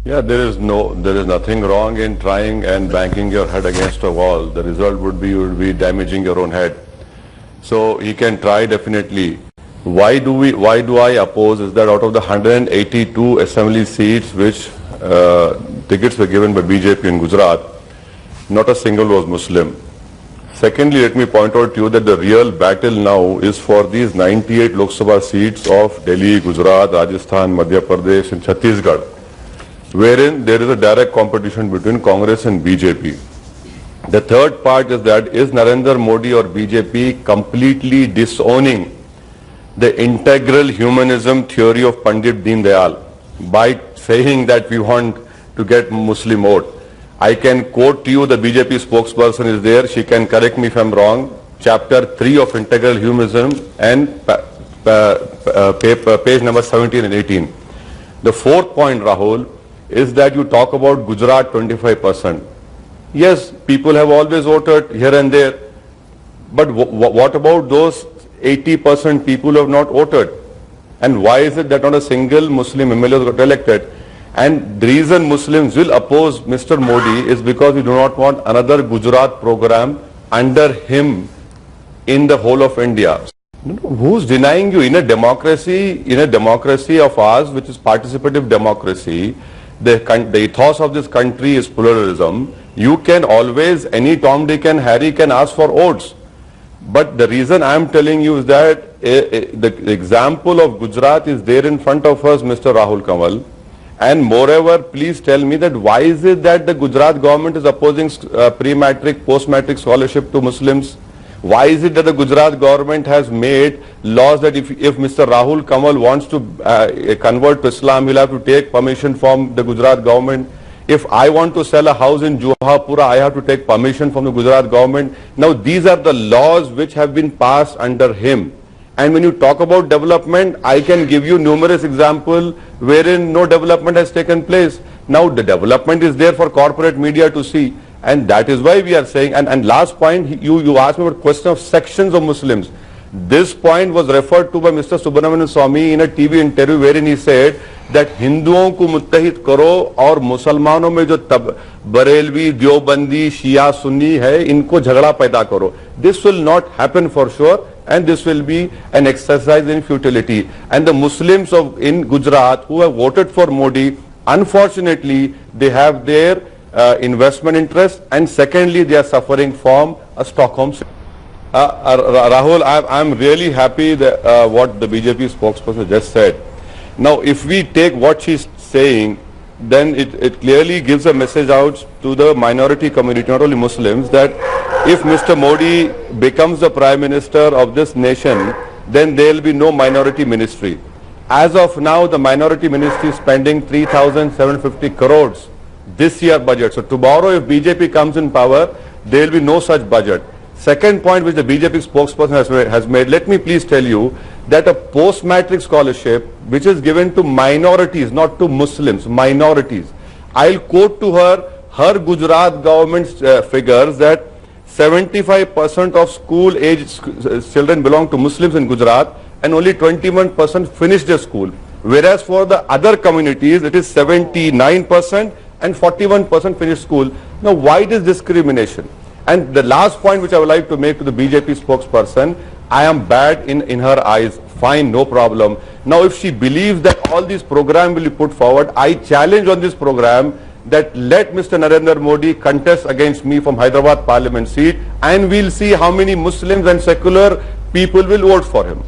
Yeah, there is nothing wrong in trying and banging your head against a wall. The result would be you would be damaging your own head. So he can try definitely. Why do I oppose is that out of the 182 assembly seats which tickets were given by BJP in Gujarat, not a single was Muslim. Secondly, let me point out to you that the real battle now is for these 98 Lok Sabha seats of Delhi, Gujarat, Rajasthan, Madhya Pradesh and Chhattisgarh, wherein there is a direct competition between Congress and BJP. The third part is that is Narendra Modi or BJP completely disowning the integral humanism theory of Pandit Deen Dayal by saying that we want to get Muslim vote. I can quote to you, the BJP spokesperson is there, she can correct me if I'm wrong, chapter 3 of integral humanism and page number 17 and 18. The fourth point, Rahul, is that you talk about Gujarat 25%. Yes, people have always voted here and there, but what about those 80% people who have not voted? And why is it that not a single Muslim MLA got elected? And the reason Muslims will oppose Mr. Modi is because we do not want another Gujarat program under him in the whole of India. Who's denying you? In a democracy of ours, which is participative democracy, the ethos of this country is pluralism. You can always, any Tom, Dick and Harry can ask for votes. But the reason I am telling you is that the example of Gujarat is there in front of us, Mr. Rahul Kanwal. And moreover, please tell me that why is it that the Gujarat government is opposing pre-matric, post-matric scholarship to Muslims? Why is it that the Gujarat government has made laws that if Mr. Rahul Kanwal wants to convert to Islam, he'll have to take permission from the Gujarat government? If I want to sell a house in Johapura, I have to take permission from the Gujarat government. Now, these are the laws which have been passed under him. And when you talk about development, I can give you numerous examples wherein no development has taken place. Now, the development is there for corporate media to see. And that is why we are saying, and last point, you asked me about question of sections of Muslims. This point was referred to by Mr. Subramanian Swamy in a TV interview wherein he said that हिंदुओं को मुत्तहिद करो और मुसलमानों में जो बरेलवी, देवबंदी, शिया, सुन्नी है, इनको झगड़ा पैदा करो. This will not happen for sure, and this will be an exercise in futility. And the Muslims in Gujarat who have voted for Modi, unfortunately, they have their investment interest, and secondly, they are suffering from a Stockholm. Rahul, I'm really happy that what the BJP spokesperson just said. Now, if we take what she's saying, then it clearly gives a message out to the minority community, not only Muslims, that if Mr. Modi becomes the Prime Minister of this nation, then there will be no minority ministry. As of now, the minority ministry is spending 3,750 crores this year budget. So tomorrow, if BJP comes in power, there will be no such budget. Second point which the BJP spokesperson has made, let me please tell you that a post-matric scholarship which is given to minorities, not to Muslims, minorities. I'll quote to her Gujarat government's figures that 75% of school-age children belong to Muslims in Gujarat and only 21% finish their school. Whereas for the other communities, it is 79% and 41% finish school. Now, why this discrimination? And the last point which I would like to make to the BJP spokesperson, I am bad in her eyes, fine, no problem. Now, if she believes that all these programs will be put forward, I challenge on this program that let Mr. Narendra Modi contest against me from Hyderabad Parliament seat, and we'll see how many Muslims and secular people will vote for him.